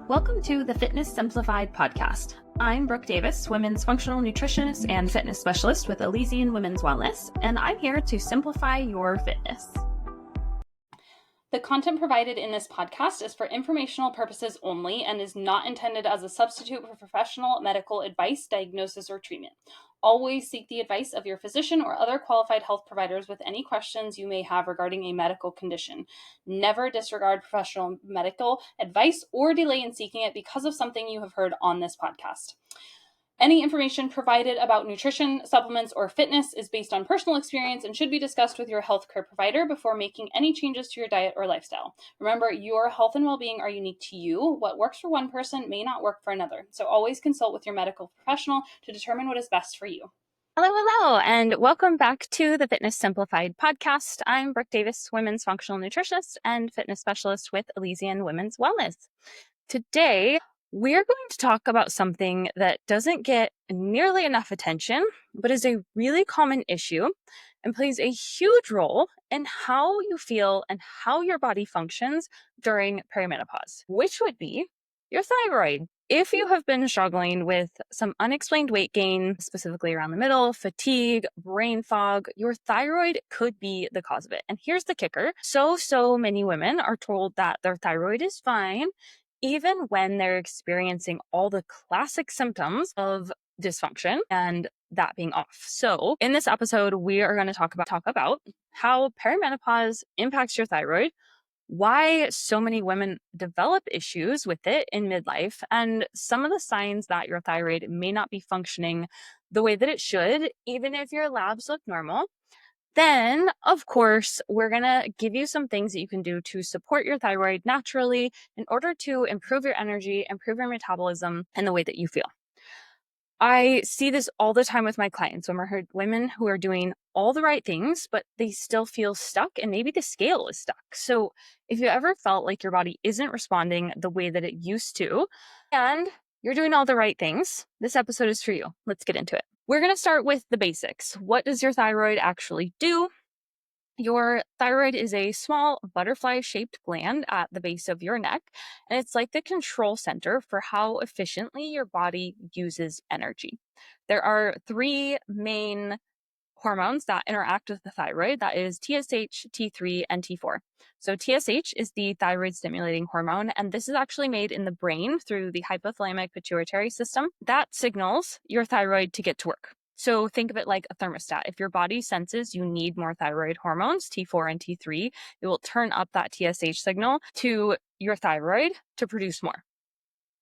Welcome to the Fitness Simplified Podcast. I'm Brooke Davis, women's functional nutritionist and fitness specialist with Elysian Women's Wellness, and I'm here to simplify your fitness. The content provided in this podcast is for informational purposes only and is not intended as a substitute for professional medical advice, diagnosis, or treatment. Always seek the advice of your physician or other qualified health providers with any questions you may have regarding a medical condition. Never disregard professional medical advice or delay in seeking it because of something you have heard on this podcast. Any information provided about nutrition, supplements, or fitness is based on personal experience and should be discussed with your healthcare provider before making any changes to your diet or lifestyle. Remember, your health and well-being are unique to you. What works for one person may not work for another. So always consult with your medical professional to determine what is best for you. Hello, and welcome back to the Fitness Simplified Podcast. I'm Brooke Davis, women's functional nutritionist and fitness specialist with Elysian Women's Wellness. Today, we're going to talk about something that doesn't get nearly enough attention, but is a really common issue and plays a huge role in how you feel and how your body functions during perimenopause, which would be your thyroid. If you have been struggling with some unexplained weight gain, specifically around the middle, fatigue, brain fog, your thyroid could be the cause of it. And here's the kicker. So many women are told that their thyroid is fine, even when they're experiencing all the classic symptoms of dysfunction and that being off. So in this episode, we are going to talk about how perimenopause impacts your thyroid, why so many women develop issues with it in midlife, and some of the signs that your thyroid may not be functioning the way that it should, even if your labs look normal. Then, of course, we're going to give you some things that you can do to support your thyroid naturally in order to improve your energy, improve your metabolism, and the way that you feel. I see this all the time with my clients women who are doing all the right things, but they still feel stuck and maybe the scale is stuck. So if you ever felt like your body isn't responding the way that it used to, and you're doing all the right things, this episode is for you. Let's get into it. We're going to start with the basics. What does your thyroid actually do? Your thyroid is a small butterfly-shaped gland at the base of your neck, and it's like the control center for how efficiently your body uses energy. There are three main hormones that interact with the thyroid. That is TSH, T3, and T4. So TSH is the thyroid stimulating hormone, and this is actually made in the brain through the hypothalamic pituitary system. That signals your thyroid to get to work. So think of it like a thermostat. If your body senses you need more thyroid hormones, T4 and T3, it will turn up that TSH signal to your thyroid to produce more.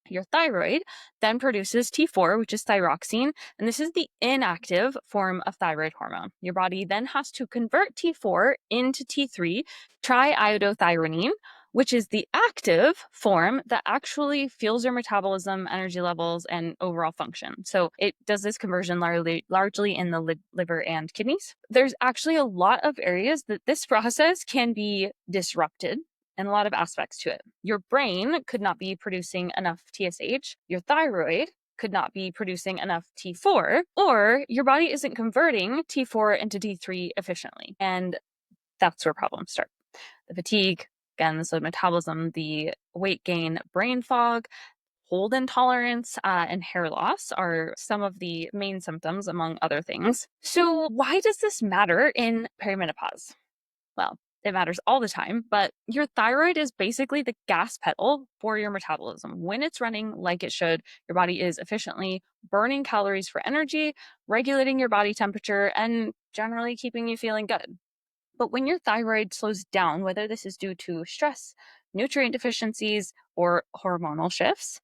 Your thyroid then produces T4, which is thyroxine, and this is the inactive form of thyroid hormone. Your body then has to convert T4 into T3, triiodothyronine, which is the active form that actually fuels your metabolism, energy levels, and overall function. So it does this conversion largely in the liver and kidneys. There's actually a lot of areas that this process can be disrupted and a lot of aspects to it. Your brain could not be producing enough TSH, your thyroid could not be producing enough T4, or your body isn't converting T4 into T3 efficiently. And that's where problems start. The fatigue, again, the slow metabolism, the weight gain, brain fog, hold intolerance, and hair loss are some of the main symptoms, among other things. So why does this matter in perimenopause? Well, it matters all the time, but your thyroid is basically the gas pedal for your metabolism. When it's running like it should, your body is efficiently burning calories for energy, regulating your body temperature, and generally keeping you feeling good. But when your thyroid slows down, whether this is due to stress, nutrient deficiencies, or hormonal shifts,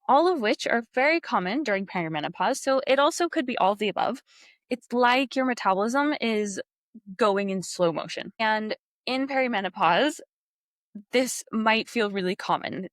all of which are very common during perimenopause, so it also could be all of the above, it's like your metabolism is going in slow motion. And in perimenopause, this might feel really common.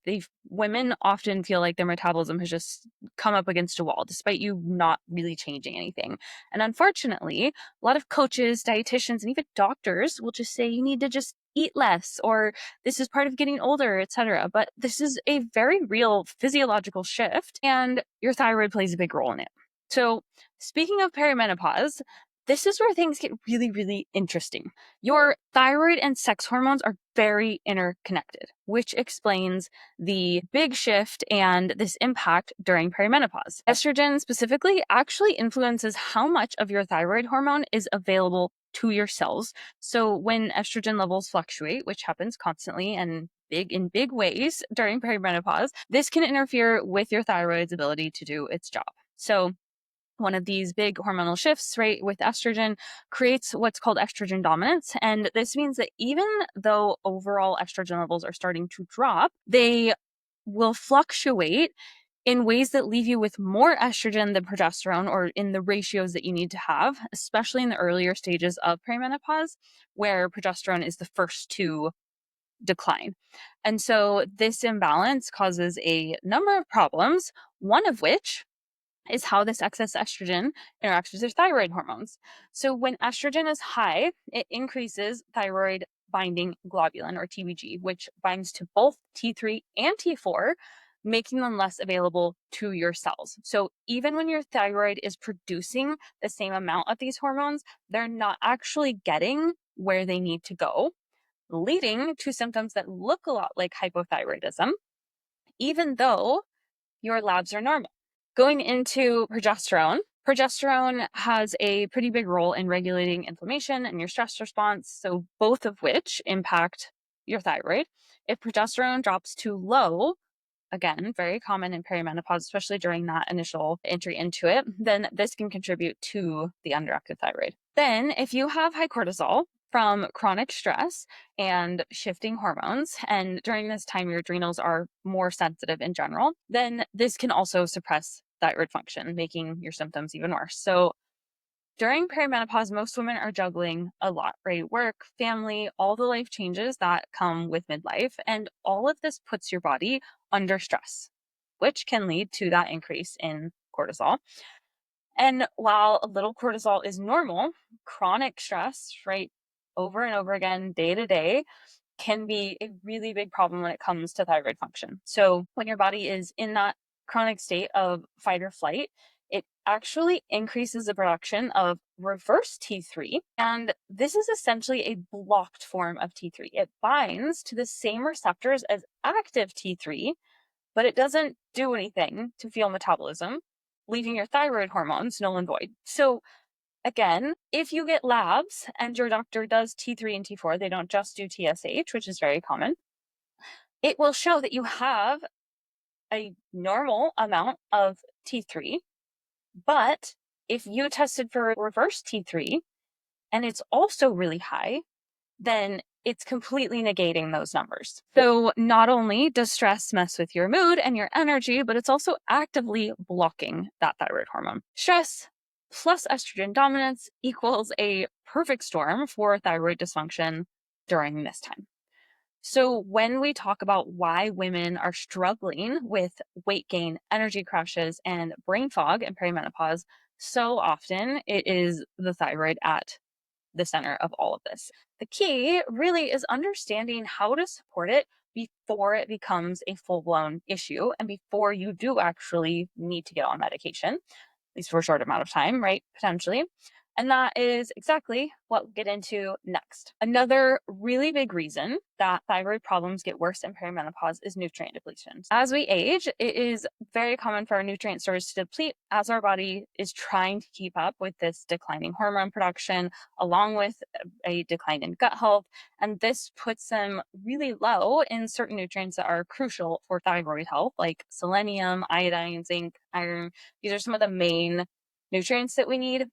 Women often feel like their metabolism has just come up against a wall, despite you not really changing anything. And unfortunately, a lot of coaches, dietitians, and even doctors will just say you need to just eat less, or this is part of getting older, etc. But this is a very real physiological shift, and your thyroid plays a big role in it. So speaking of perimenopause, this is where things get really, really interesting. Your thyroid and sex hormones are very interconnected, which explains the big shift and this impact during perimenopause. Estrogen specifically actually influences how much of your thyroid hormone is available to your cells. So when estrogen levels fluctuate, which happens constantly and in big ways during perimenopause, this can interfere with your thyroid's ability to do its job. So one of these big hormonal shifts, right, with estrogen creates what's called estrogen dominance. And this means that even though overall estrogen levels are starting to drop, they will fluctuate in ways that leave you with more estrogen than progesterone, or in the ratios that you need to have, especially in the earlier stages of perimenopause, where progesterone is the first to decline. And so this imbalance causes a number of problems, one of which is how this excess estrogen interacts with your thyroid hormones. So when estrogen is high, it increases thyroid binding globulin, or TBG, which binds to both T3 and T4, making them less available to your cells. So even when your thyroid is producing the same amount of these hormones, they're not actually getting where they need to go, leading to symptoms that look a lot like hypothyroidism, even though your labs are normal. Going into progesterone, progesterone has a pretty big role in regulating inflammation and your stress response, so both of which impact your thyroid. If progesterone drops too low, again, very common in perimenopause, especially during that initial entry into it, then this can contribute to the underactive thyroid. Then, if you have high cortisol from chronic stress and shifting hormones, and during this time your adrenals are more sensitive in general, then this can also suppress thyroid function, making your symptoms even worse. So during perimenopause, most women are juggling a lot, right? Work, family, all the life changes that come with midlife. And all of this puts your body under stress, which can lead to that increase in cortisol. And while a little cortisol is normal, chronic stress, right, over and over again, day to day, can be a really big problem when it comes to thyroid function. So when your body is in that chronic state of fight or flight, it actually increases the production of reverse T3. And this is essentially a blocked form of T3. It binds to the same receptors as active T3, but it doesn't do anything to fuel metabolism, leaving your thyroid hormones null and void. So again, if you get labs and your doctor does T3 and T4, they don't just do TSH, which is very common, it will show that you have a normal amount of T3. But if you tested for reverse T3 and it's also really high, then it's completely negating those numbers. So not only does stress mess with your mood and your energy, but it's also actively blocking that thyroid hormone. Stress plus estrogen dominance equals a perfect storm for thyroid dysfunction during this time. So when we talk about why women are struggling with weight gain, energy crashes, and brain fog in perimenopause, so often it is the thyroid at the center of all of this. The key really is understanding how to support it before it becomes a full-blown issue and before you do actually need to get on medication, at least for a short amount of time, right? Potentially. And that is exactly what we'll get into next. Another really big reason that thyroid problems get worse in perimenopause is nutrient depletion. As we age, it is very common for our nutrient stores to deplete as our body is trying to keep up with this declining hormone production, along with a decline in gut health. And this puts them really low in certain nutrients that are crucial for thyroid health, like selenium, iodine, zinc, iron. These are some of the main nutrients that we need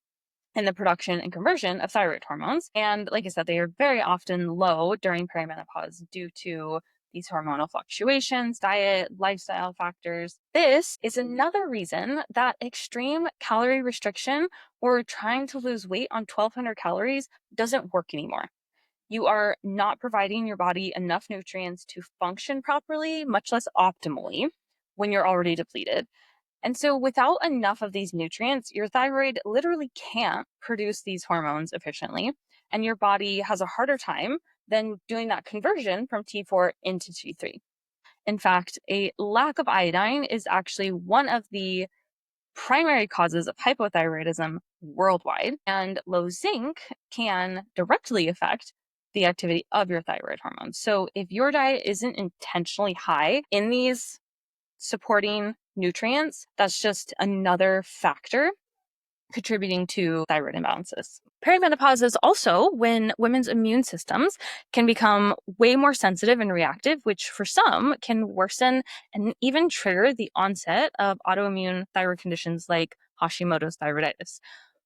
in the production and conversion of thyroid hormones. And like I said, they are very often low during perimenopause due to these hormonal fluctuations, diet, lifestyle factors. This is another reason that extreme calorie restriction or trying to lose weight on 1,200 calories doesn't work anymore. You are not providing your body enough nutrients to function properly, much less optimally, when you're already depleted. And so without enough of these nutrients, your thyroid literally can't produce these hormones efficiently. And your body has a harder time than doing that conversion from T4 into T3. In fact, a lack of iodine is actually one of the primary causes of hypothyroidism worldwide, and low zinc can directly affect the activity of your thyroid hormone. So if your diet isn't intentionally high in these supporting nutrients, that's just another factor contributing to thyroid imbalances. Perimenopause is also when women's immune systems can become way more sensitive and reactive, which for some can worsen and even trigger the onset of autoimmune thyroid conditions like Hashimoto's thyroiditis.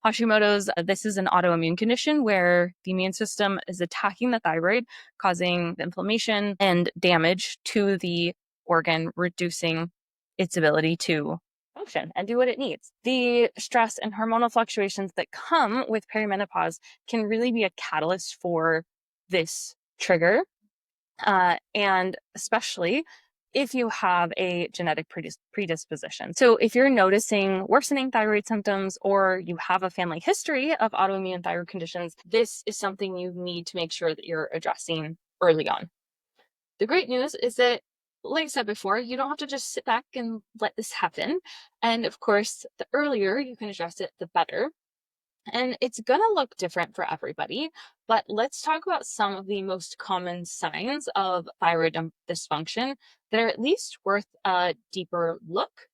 Hashimoto's, this is an autoimmune condition where the immune system is attacking the thyroid, causing inflammation and damage to the organ, reducing its ability to function and do what it needs. The stress and hormonal fluctuations that come with perimenopause can really be a catalyst for this trigger, and especially if you have a genetic predisposition. So if you're noticing worsening thyroid symptoms or you have a family history of autoimmune thyroid conditions, this is something you need to make sure that you're addressing early on. The great news is that, like I said before, you don't have to just sit back and let this happen. And of course, the earlier you can address it, the better. And it's going to look different for everybody. But let's talk about some of the most common signs of thyroid dysfunction that are at least worth a deeper look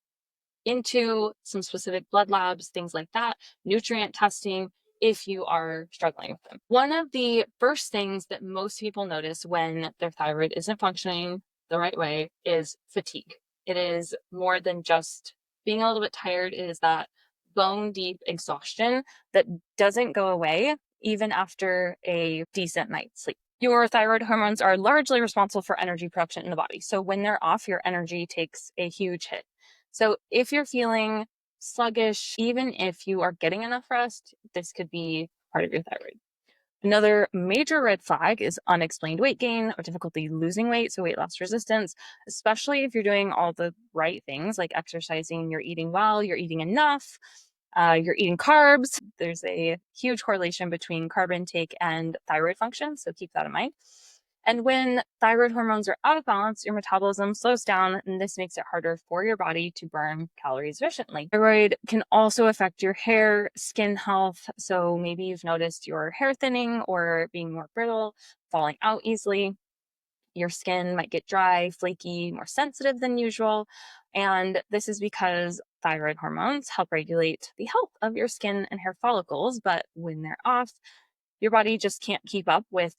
into, some specific blood labs, things like that, nutrient testing, if you are struggling with them. One of the first things that most people notice when their thyroid isn't functioning the right way is fatigue. It is more than just being a little bit tired. It is that bone deep exhaustion that doesn't go away even after a decent night's sleep. Your thyroid hormones are largely responsible for energy production in the body. So when they're off, your energy takes a huge hit. So if you're feeling sluggish, even if you are getting enough rest, this could be part of your thyroid. Another major red flag is unexplained weight gain or difficulty losing weight, so weight loss resistance, especially if you're doing all the right things like exercising, you're eating well, you're eating enough, you're eating carbs. There's a huge correlation between carb intake and thyroid function, so keep that in mind. And when thyroid hormones are out of balance, your metabolism slows down, and this makes it harder for your body to burn calories efficiently. Thyroid can also affect your hair, skin health. So maybe you've noticed your hair thinning or being more brittle, falling out easily. Your skin might get dry, flaky, more sensitive than usual. And this is because thyroid hormones help regulate the health of your skin and hair follicles. But when they're off, your body just can't keep up with,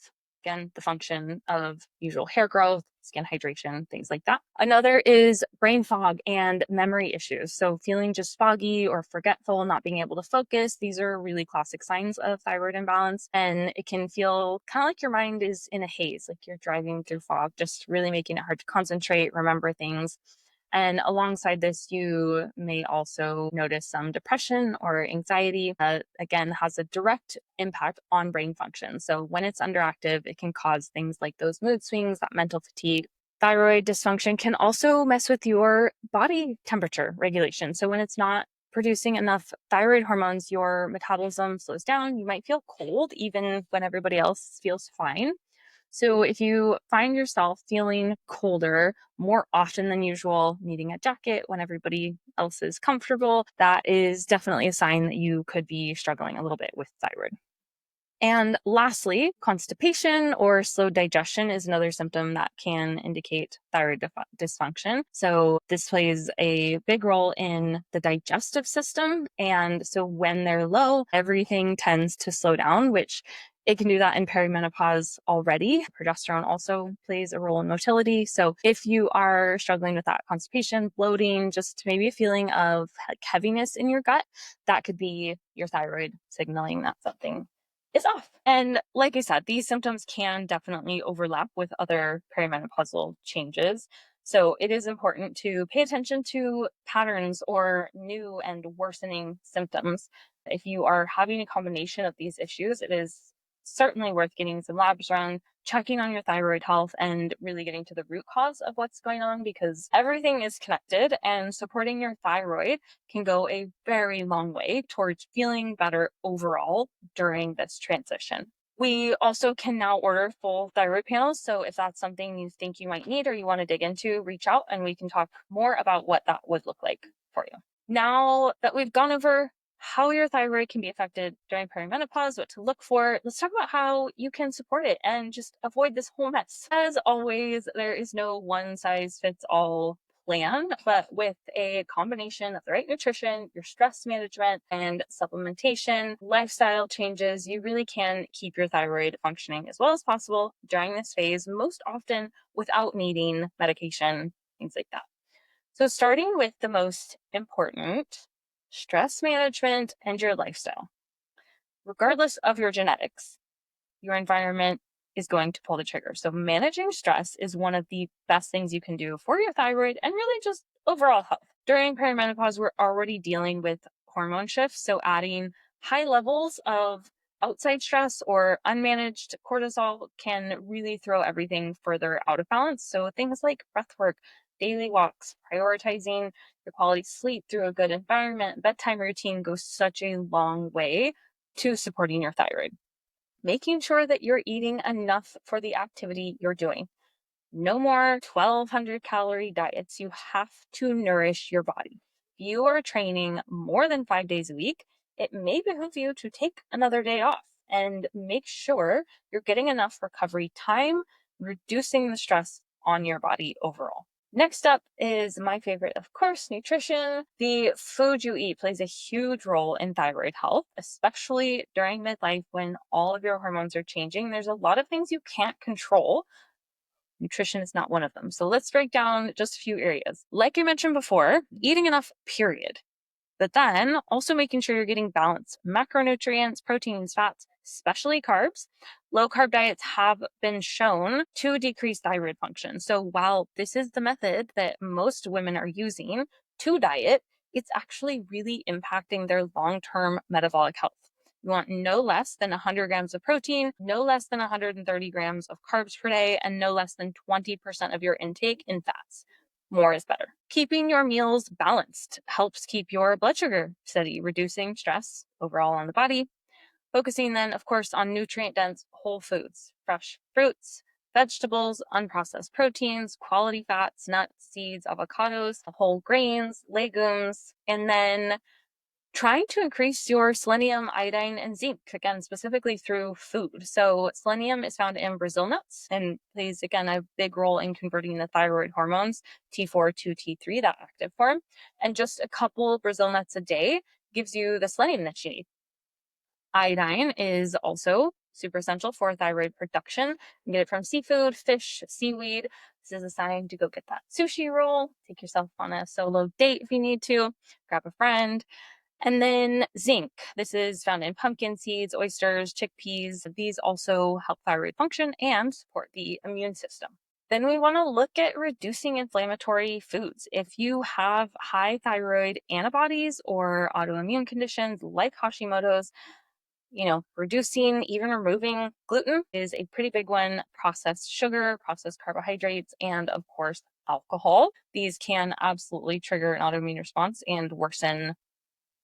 again, the function of usual hair growth, skin hydration, things like that. Another is brain fog and memory issues. So feeling just foggy or forgetful, not being able to focus. These are really classic signs of thyroid imbalance. And it can feel kind of like your mind is in a haze, like you're driving through fog, just really making it hard to concentrate, remember things. And alongside this, you may also notice some depression or anxiety that, again, has a direct impact on brain function. So when it's underactive, it can cause things like those mood swings, that mental fatigue. Thyroid dysfunction can also mess with your body temperature regulation. So when it's not producing enough thyroid hormones, your metabolism slows down. You might feel cold even when everybody else feels fine. So if you find yourself feeling colder more often than usual, needing a jacket when everybody else is comfortable, that is definitely a sign that you could be struggling a little bit with thyroid. And lastly, constipation or slow digestion is another symptom that can indicate thyroid dysfunction. So this plays a big role in the digestive system. And so when they're low, everything tends to slow down, which it can do that in perimenopause already. Progesterone also plays a role in motility. So if you are struggling with that constipation, bloating, just maybe a feeling of heaviness in your gut, that could be your thyroid signaling that something is off. And like I said, these symptoms can definitely overlap with other perimenopausal changes. So it is important to pay attention to patterns or new and worsening symptoms. If you are having a combination of these issues, it is certainly worth getting some labs run, checking on your thyroid health, and really getting to the root cause of what's going on, because everything is connected, and supporting your thyroid can go a very long way towards feeling better overall during this transition. We also can now order full thyroid panels. So if that's something you think you might need or you want to dig into, reach out and we can talk more about what that would look like for you. Now that we've gone over how your thyroid can be affected during perimenopause, what to look for, let's talk about how you can support it and just avoid this whole mess. As always, there is no one size fits all plan, but with a combination of the right nutrition, your stress management, and supplementation, lifestyle changes, you really can keep your thyroid functioning as well as possible during this phase, most often without needing medication, things like that. So starting with the most important, stress management and your lifestyle. Regardless of your genetics, your environment is going to pull the trigger. So managing stress is one of the best things you can do for your thyroid and really just overall health. During perimenopause, we're already dealing with hormone shifts. So adding high levels of outside stress or unmanaged cortisol can really throw everything further out of balance. So things like breath work, daily walks, prioritizing your quality sleep through a good environment, bedtime routine goes such a long way to supporting your thyroid. Making sure that you're eating enough for the activity you're doing. No more 1200 calorie diets. You have to nourish your body. If you are training more than 5 days a week, it may behoove you to take another day off and make sure you're getting enough recovery time, reducing the stress on your body overall. Next up is my favorite, of course, nutrition. The food you eat plays a huge role in thyroid health, especially during midlife when all of your hormones are changing. There's a lot of things you can't control. Nutrition is not one of them. So let's break down just a few areas. Like I mentioned before, eating enough, period. But then also making sure you're getting balanced macronutrients, proteins, fats, especially carbs. Low carb diets have been shown to decrease thyroid function. So while this is the method that most women are using to diet, it's actually really impacting their long-term metabolic health. You want no less than 100 grams of protein, no less than 130 grams of carbs per day, and no less than 20% of your intake in fats. More is better. Keeping your meals balanced helps keep your blood sugar steady, reducing stress overall on the body. Focusing then, of course, on nutrient-dense whole foods, fresh fruits, vegetables, unprocessed proteins, quality fats, nuts, seeds, avocados, whole grains, legumes, and then trying to increase your selenium, iodine, and zinc, again, specifically through food. So selenium is found in Brazil nuts and plays, again, a big role in converting the thyroid hormones, T4 to T3, that active form. And just a couple Brazil nuts a day gives you the selenium that you need. Iodine is also super essential for thyroid production. You can get it from seafood, fish, seaweed. This is a sign to go get that sushi roll. Take yourself on a solo date if you need to. Grab a friend. And then zinc. This is found in pumpkin seeds, oysters, chickpeas. These also help thyroid function and support the immune system. Then we want to look at reducing inflammatory foods. If you have high thyroid antibodies or autoimmune conditions like Hashimoto's, reducing, even removing gluten is a pretty big one. Processed sugar, processed carbohydrates, and of course, alcohol. These can absolutely trigger an autoimmune response and worsen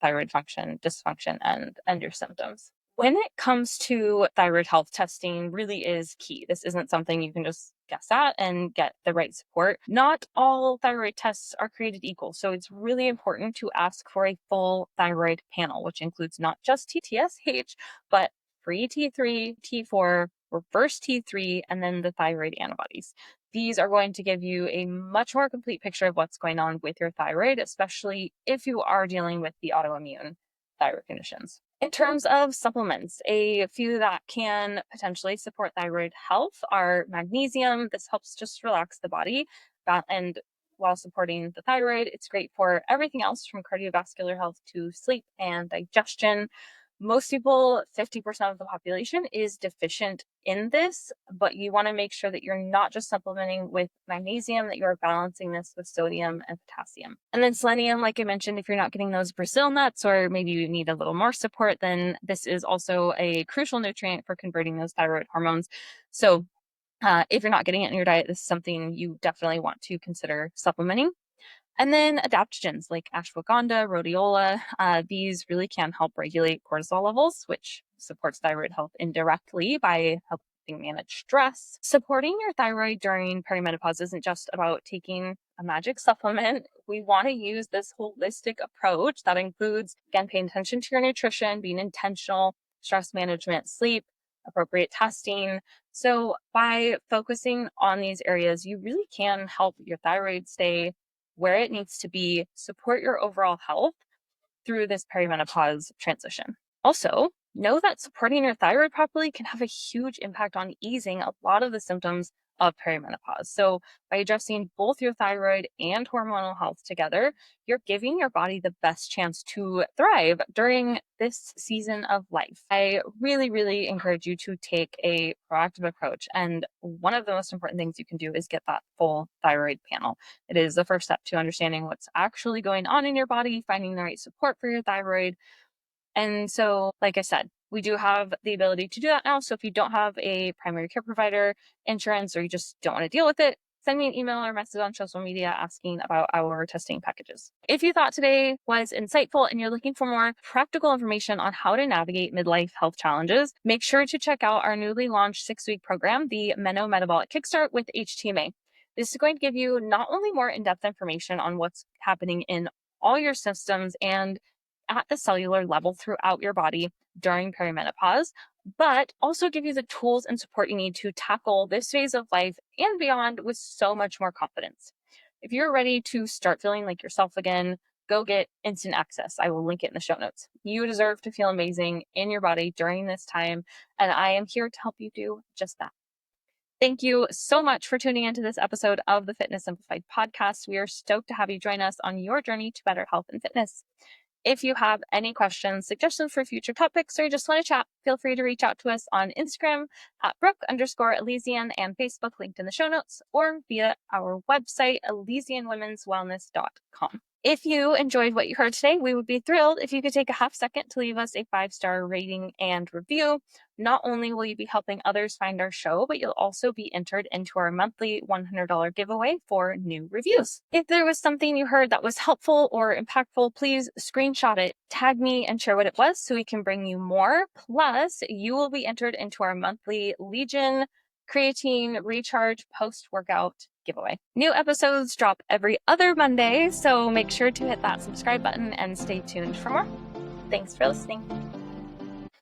thyroid function, dysfunction, and your symptoms. When it comes to thyroid health, testing really is key. This isn't something you can just guess at and get the right support. Not all thyroid tests are created equal, so it's really important to ask for a full thyroid panel, which includes not just TSH, but free T3, T4, reverse T3, and then the thyroid antibodies. These are going to give you a much more complete picture of what's going on with your thyroid, especially if you are dealing with the autoimmune thyroid conditions. In terms of supplements, a few that can potentially support thyroid health are magnesium. This helps just relax the body, and while supporting the thyroid, it's great for everything else from cardiovascular health to sleep and digestion. Most people, 50% of the population, is deficient in this, but you want to make sure that you're not just supplementing with magnesium, that you're balancing this with sodium and potassium. And then selenium, like I mentioned, if you're not getting those Brazil nuts or maybe you need a little more support, then this is also a crucial nutrient for converting those thyroid hormones. So if you're not getting it in your diet, this is something you definitely want to consider supplementing. And then adaptogens like ashwagandha, rhodiola, these really can help regulate cortisol levels, which supports thyroid health indirectly by manage stress. Supporting your thyroid during perimenopause isn't just about taking a magic supplement. We want to use this holistic approach that includes, again, paying attention to your nutrition, being intentional, stress management, sleep, appropriate testing. So by focusing on these areas, you really can help your thyroid stay where it needs to be, support your overall health through this perimenopause transition. Also, know that supporting your thyroid properly can have a huge impact on easing a lot of the symptoms of perimenopause. So by addressing both your thyroid and hormonal health together, you're giving your body the best chance to thrive during this season of life. I really, really encourage you to take a proactive approach. And one of the most important things you can do is get that full thyroid panel. It is the first step to understanding what's actually going on in your body, finding the right support for your thyroid. And so, like I said, we do have the ability to do that now. So if you don't have a primary care provider insurance, or you just don't want to deal with it, send me an email or message on social media asking about our testing packages. If you thought today was insightful and you're looking for more practical information on how to navigate midlife health challenges, make sure to check out our newly launched 6-week program, the Meno Metabolic Kickstart with HTMA. This is going to give you not only more in-depth information on what's happening in all your systems and at the cellular level throughout your body during perimenopause, but also give you the tools and support you need to tackle this phase of life and beyond with so much more confidence. If you're ready to start feeling like yourself again, go get instant access. I will link it in the show notes. You deserve to feel amazing in your body during this time, and I am here to help you do just that. Thank you so much for tuning into this episode of the Fitness Simplified Podcast. We are stoked to have you join us on your journey to better health and fitness. If you have any questions, suggestions for future topics, or you just want to chat, feel free to reach out to us on Instagram at Brooke_Elysian and Facebook linked in the show notes, or via our website, ElysianWomen'sWellness.com. If you enjoyed what you heard today, we would be thrilled if you could take a half second to leave us a 5-star rating and review. Not only will you be helping others find our show, but you'll also be entered into our monthly $100 giveaway for new reviews. If there was something you heard that was helpful or impactful, please screenshot it, tag me, and share what it was so we can bring you more. Plus, you will be entered into our monthly Legion Creatine Recharge post-workout giveaway. New episodes drop every other Monday, so make sure to hit that subscribe button and stay tuned for more. Thanks for listening.